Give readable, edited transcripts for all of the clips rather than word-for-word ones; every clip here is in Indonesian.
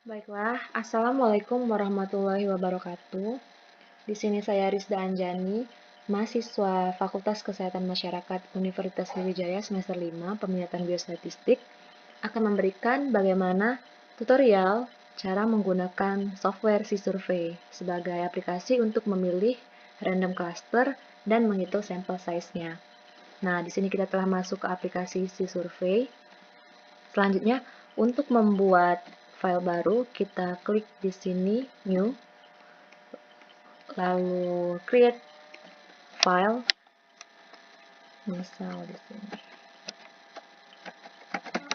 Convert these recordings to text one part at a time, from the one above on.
Baiklah, Assalamualaikum warahmatullahi wabarakatuh. Di sini saya Rizda Anjani, mahasiswa Fakultas Kesehatan Masyarakat Universitas Sriwijaya semester 5, Peminatan Biostatistik, akan memberikan bagaimana tutorial cara menggunakan software C-Survey sebagai aplikasi untuk memilih random cluster dan menghitung sampel size-nya. Nah, di sini kita telah masuk ke aplikasi C-Survey. Selanjutnya, untuk membuat file baru, kita klik di sini New, lalu Create File, misal di sini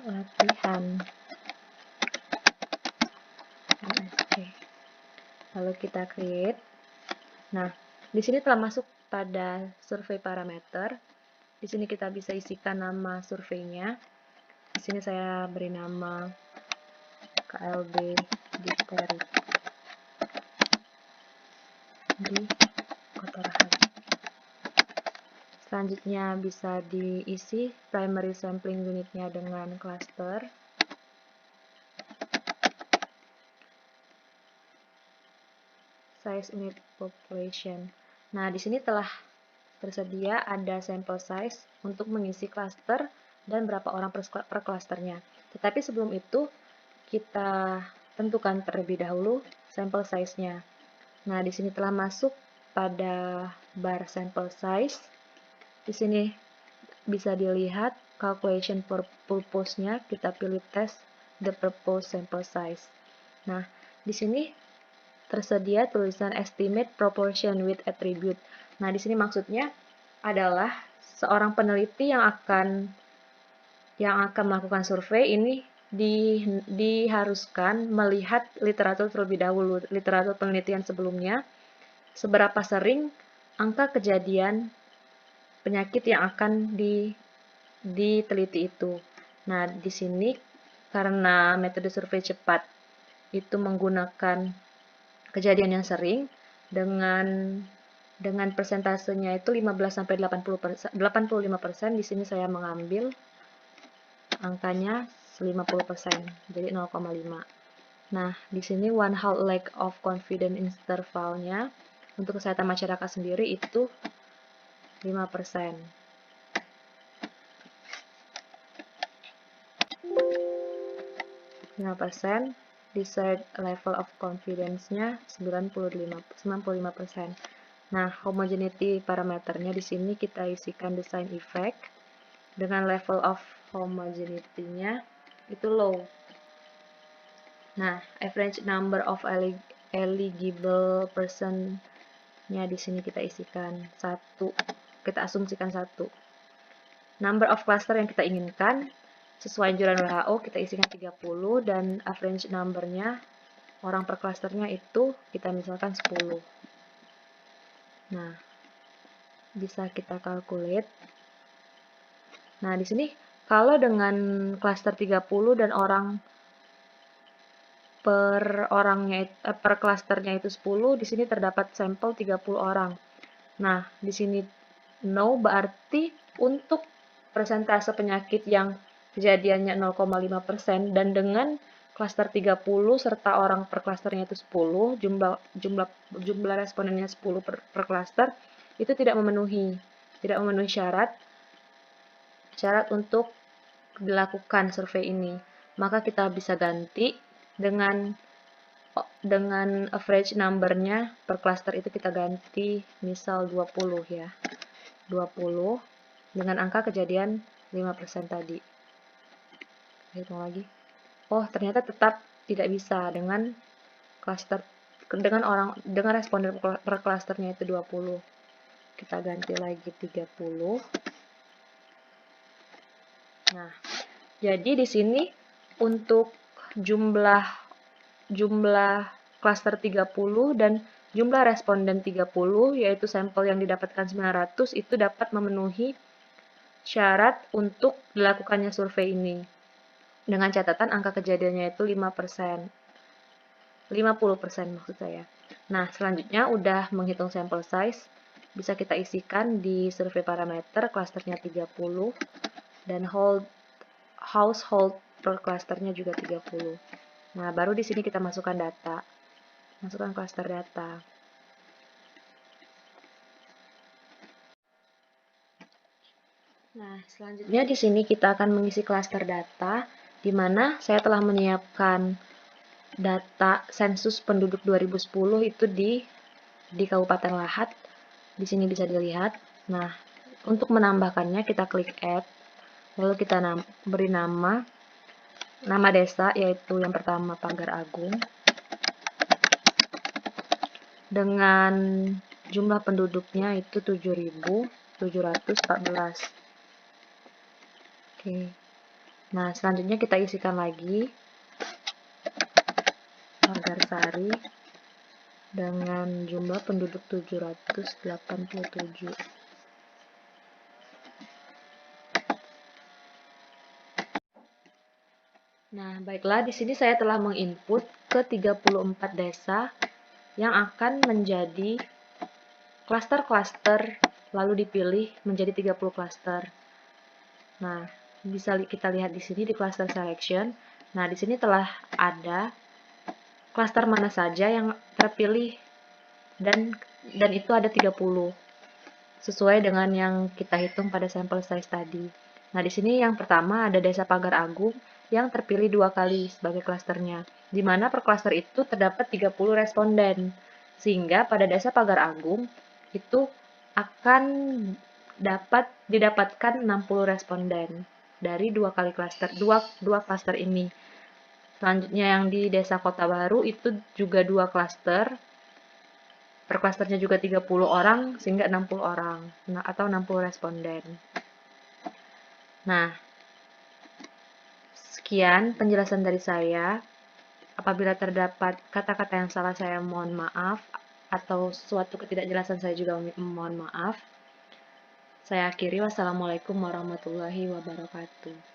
latihan MSC. Lalu kita create. Nah, di sini telah masuk pada survei parameter. Di sini kita bisa isikan nama surveinya. Di sini saya beri nama KLB difteri di Kota Rahayu. Selanjutnya bisa diisi primary sampling unitnya dengan cluster. Size unit population. Nah, di sini telah tersedia ada sampel size untuk mengisi cluster dan berapa orang per clusternya. Tetapi sebelum itu, kita tentukan terlebih dahulu sampel size-nya. Nah, di sini telah masuk pada bar sampel size. Di sini bisa dilihat calculation purpose-nya, kita pilih test the proposed sample size. Nah, di sini tersedia tulisan estimate proportion with attribute. Nah, di sini maksudnya adalah seorang peneliti yang akan melakukan survei ini diharuskan melihat literatur terlebih dahulu, literatur penelitian sebelumnya, seberapa sering angka kejadian penyakit yang akan diteliti itu. Nah, di sini karena metode survei cepat itu menggunakan kejadian yang sering dengan persentasenya itu 15 sampai 85%. Di sini saya mengambil angkanya 50%, jadi 0,5. Nah, di sini one half lack of confidence intervalnya untuk kesehatan masyarakat sendiri itu 5%. Desired level of confidence-nya 95%. Nah, homogeneity parameternya di sini kita isikan design effect dengan level of homogeneity-nya itu low. Nah, average number of eligible person-nya di sini kita isikan 1. Kita asumsikan 1. Number of cluster yang kita inginkan sesuai anjuran WHO kita isikan 30 dan average number-nya orang per clusternya itu kita misalkan 10. Nah, bisa kita calculate. Nah, di sini kalau dengan cluster 30 dan orang per clusternya itu 10, di sini terdapat sampel 30 orang. Nah, di sini no berarti untuk persentase penyakit yang kejadiannya 0,5% dan dengan klaster 30 serta orang per klasternya itu 10, jumlah respondennya 10 per klaster, itu tidak memenuhi syarat untuk dilakukan survei ini. Maka kita bisa ganti dengan average number-nya per cluster itu kita ganti misal 20 ya. 20 dengan angka kejadian 5% tadi. Hitung lagi. Oh, ternyata tetap tidak bisa dengan responden per klasternya itu 20. Kita ganti lagi 30. Nah, jadi di sini untuk jumlah klaster 30 dan jumlah responden 30, yaitu sampel yang didapatkan 900, itu dapat memenuhi syarat untuk dilakukannya survei ini. Dengan catatan angka kejadiannya itu 5%. 50% maksud saya. Nah, selanjutnya udah menghitung sampel size, bisa kita isikan di survei parameter, klasternya 30, dan household per klasternya juga 30. Nah, baru di sini kita masukkan data. Masukkan klaster data. Nah, selanjutnya di sini kita akan mengisi klaster data, di mana saya telah menyiapkan data sensus penduduk 2010 itu di Kabupaten Lahat. Di sini bisa dilihat. Nah, untuk menambahkannya kita klik add, lalu kita beri nama desa, yaitu yang pertama Pagar Agung, dengan jumlah penduduknya itu 7.714. Oke. Nah, selanjutnya kita isikan lagi Pagarsari dengan jumlah penduduk 787. Nah, baiklah, di sini saya telah menginput ke 34 desa yang akan menjadi klaster-klaster, lalu dipilih menjadi 30 klaster. Nah, bisa kita lihat di sini di cluster selection. Nah, di sini telah ada klaster mana saja yang terpilih dan itu ada 30 sesuai dengan yang kita hitung pada sampel size tadi. Nah, di sini yang pertama ada Desa Pagar Agung yang terpilih 2 kali sebagai klasternya, di mana per klaster itu terdapat 30 responden. Sehingga pada Desa Pagar Agung itu akan didapatkan 60 responden dari 2 kali klaster, dua klaster ini. Selanjutnya yang di Desa Kota Baru itu juga 2 klaster. Per klasternya juga 30 orang sehingga 60 orang atau 60 responden. Nah, sekian penjelasan dari saya. Apabila terdapat kata-kata yang salah, saya mohon maaf, atau suatu ketidakjelasan saya juga mohon maaf. Saya akhiri, wassalamualaikum warahmatullahi wabarakatuh.